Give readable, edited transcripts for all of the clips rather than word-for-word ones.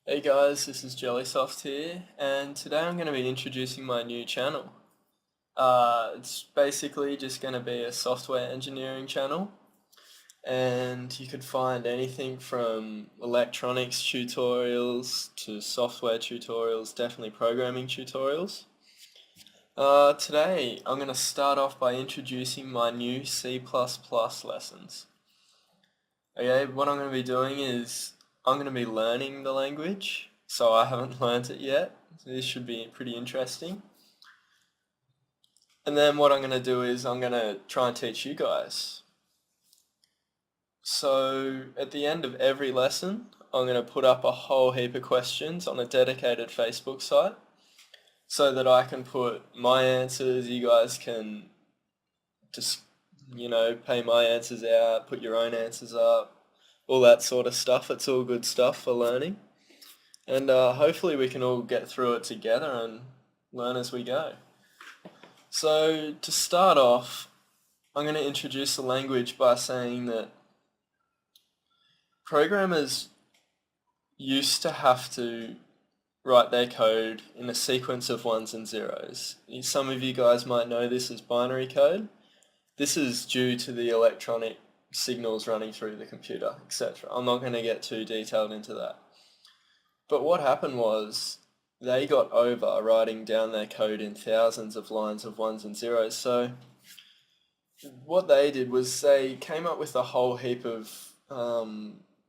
Hey guys, this is JelliSoft here, and today I'm going to be introducing my new channel. It's basically just going to be a software engineering channel, and you could find anything from electronics tutorials to software tutorials, definitely programming tutorials. Today I'm going to start off by introducing my new C++ lessons. Okay, what I'm going to be doing is I'm going to be learning the language, so I haven't learnt it yet. So this should be pretty interesting. And then what I'm going to do is I'm going to try and teach you guys. So at the end of every lesson, I'm going to put up a whole heap of questions on a dedicated Facebook site so that I can put my answers, you guys can just, pay my answers out, put your own answers up, all that sort of stuff. It's all good stuff for learning. And hopefully we can all get through it together and learn as we go. So to start off, I'm going to introduce the language by saying that programmers used to have to write their code in a sequence of ones and zeros. Some of you guys might know this as binary code. This is due to the electronic signals running through the computer, etc. I'm not going to get too detailed into that. But what happened was they got over writing down their code in thousands of lines of ones and zeros. So what they did was they came up with a whole heap of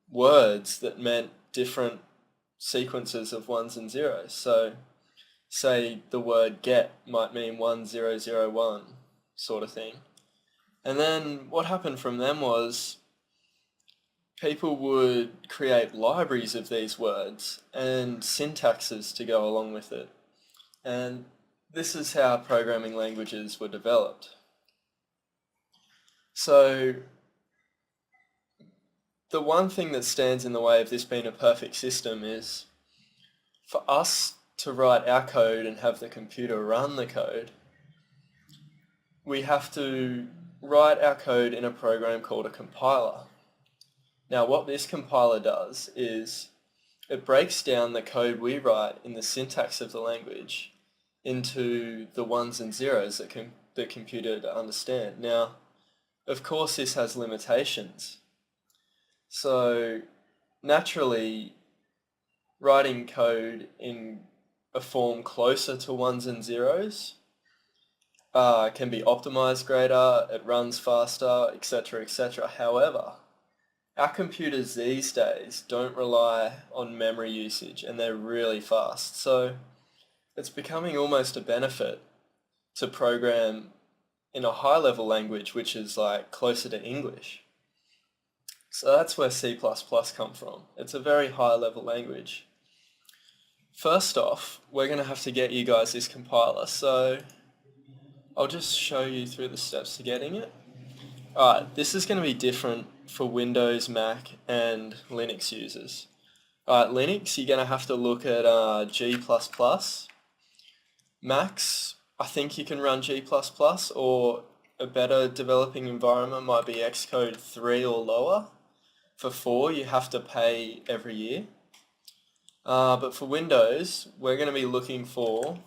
words that meant different sequences of ones and zeros. So say the word get might mean 1001 sort of thing. And then what happened from them was people would create libraries of these words and syntaxes to go along with it. And this is how programming languages were developed. So the one thing that stands in the way of this being a perfect system is for us to write our code and have the computer run the code, we have to write our code in a program called a compiler. Now what this compiler does is it breaks down the code we write in the syntax of the language into the ones and zeros that the computer to understand. Now, of course this has limitations. So naturally, writing code in a form closer to ones and zeros can be optimized greater, it runs faster, etc., etc. However, our computers these days don't rely on memory usage and they're really fast. So it's becoming almost a benefit to program in a high level language which is like closer to English. So that's where C++ come from. It's a very high level language. First off, we're going to have to get you guys this compiler. So I'll just show you through the steps to getting it. Alright, this is going to be different for Windows, Mac and Linux users. Alright, Linux, you're going to have to look at G++. Macs, I think you can run G++, or a better developing environment might be Xcode 3 or lower. For 4, you have to pay every year. But for Windows, we're going to be looking for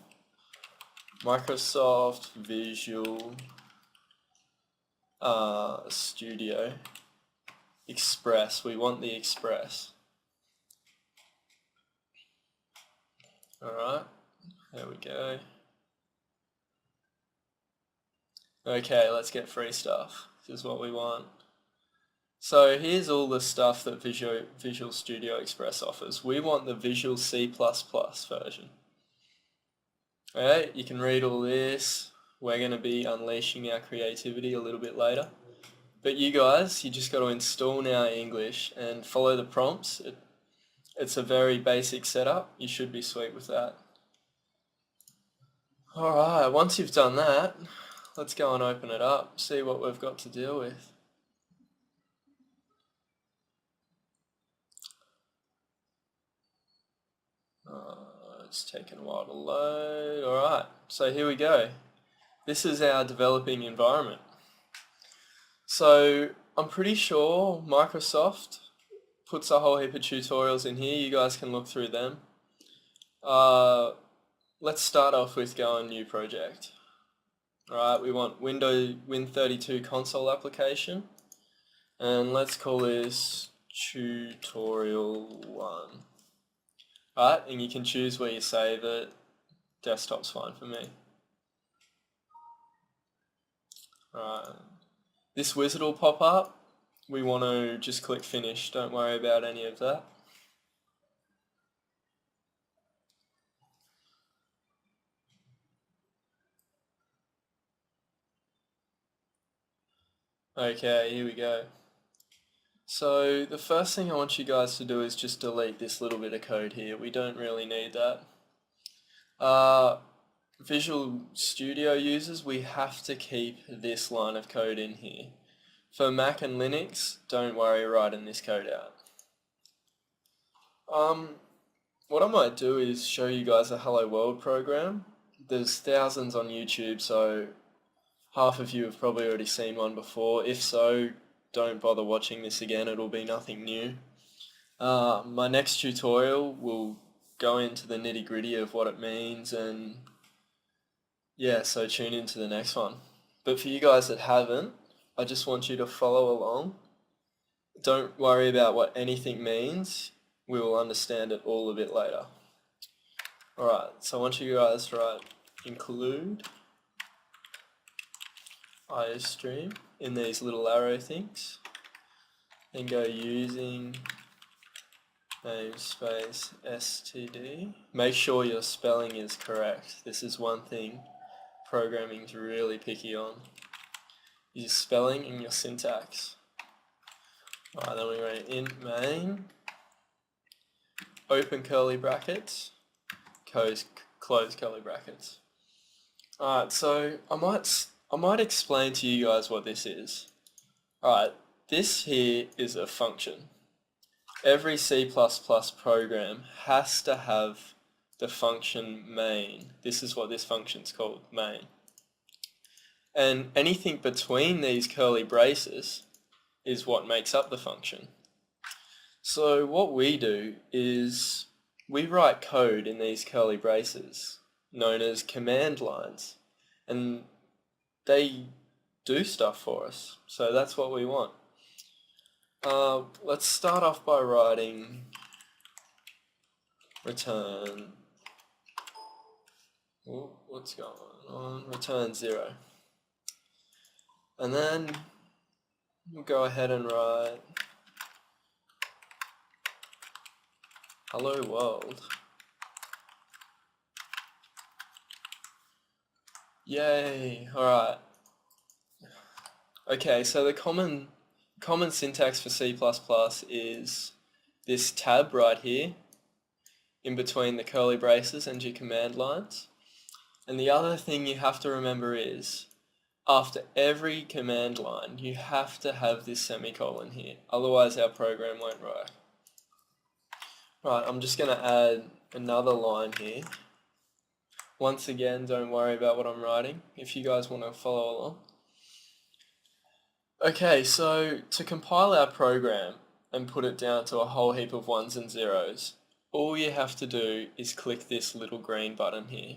Microsoft Visual Studio Express. We want the Express. Alright, there we go. Okay, let's get free stuff. This is what we want. So here's all the stuff that Visual Studio Express offers. We want the Visual C++ version. Alright, you can read all this. We're going to be unleashing our creativity a little bit later. But you guys, you just got to install now English and follow the prompts. It's a very basic setup. You should be sweet with that. Alright, once you've done that, let's go and open it up, see what we've got to deal with. It's taken a while to load. Alright, so here we go. This is our developing environment. So I'm pretty sure Microsoft puts a whole heap of tutorials in here. You guys can look through them. Let's start off with going new project. Alright, we want Win32 console application, and let's call this tutorial 1. Alright, and you can choose where you save it. Desktop's fine for me. Alright, this wizard will pop up. We want to just click finish, don't worry about any of that. Okay, here we go. So the first thing I want you guys to do is just delete this little bit of code here. We don't really need that. Visual Studio users, we have to keep this line of code in here. For Mac and Linux, don't worry writing this code out. What I might do is show you guys a Hello World program. There's thousands on YouTube, so half of you have probably already seen one before. If so, don't bother watching this again, it'll be nothing new. My next tutorial will go into the nitty-gritty of what it means, and yeah, so tune into the next one. But for you guys that haven't, I just want you to follow along. Don't worry about what anything means. We will understand it all a bit later. Alright, so I want you guys to write include iostream in these little arrow things, and go using namespace std. Make sure your spelling is correct. This is one thing programming's really picky on. Your spelling and your syntax. Alright, then we write int main, open curly brackets, close curly brackets. Alright, so I might explain to you guys what this is. Alright, this here is a function. Every C++ program has to have the function main. This is what this function's called, main. And anything between these curly braces is what makes up the function. So what we do is we write code in these curly braces, known as command lines, and they do stuff for us. So that's what we want. Let's start off by writing return, what's going on, return 0. And then we'll go ahead and write hello world. Yay, alright. Okay, so the common syntax for C++ is this tab right here, in between the curly braces and your command lines. And the other thing you have to remember is, after every command line, you have to have this semicolon here, otherwise our program won't work. Right, I'm just going to add another line here. Once again, don't worry about what I'm writing, if you guys want to follow along. Okay, so to compile our program and put it down to a whole heap of ones and zeros, all you have to do is click this little green button here,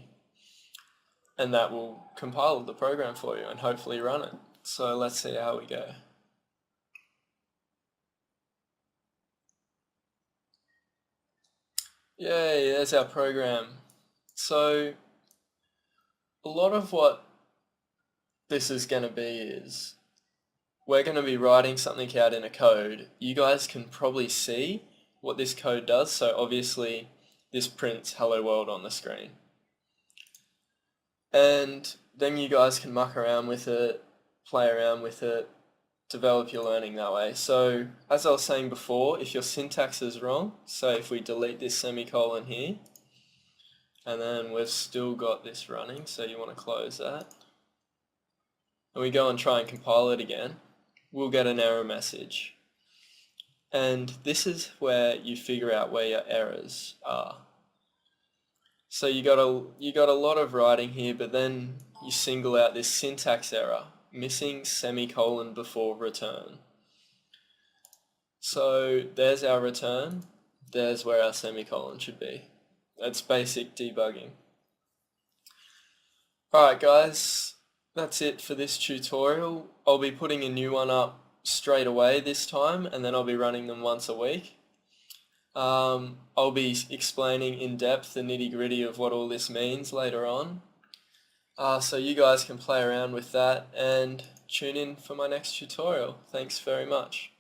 and that will compile the program for you and hopefully run it. So let's see how we go. Yay, there's our program. So a lot of what this is going to be is we're going to be writing something out in a code. You guys can probably see what this code does. So obviously this prints hello world on the screen. And then you guys can muck around with it, play around with it, develop your learning that way. So as I was saying before, if your syntax is wrong, so if we delete this semicolon here, and then we've still got this running, so you want to close that, and we go and try and compile it again, we'll get an error message. And this is where you figure out where your errors are. So you got a lot of writing here, but then you single out this syntax error, missing semicolon before return. So there's our return, there's where our semicolon should be. That's basic debugging. Alright guys, that's it for this tutorial. I'll be putting a new one up straight away this time, and then I'll be running them once a week. I'll be explaining in depth the nitty-gritty of what all this means later on. So you guys can play around with that and tune in for my next tutorial. Thanks very much.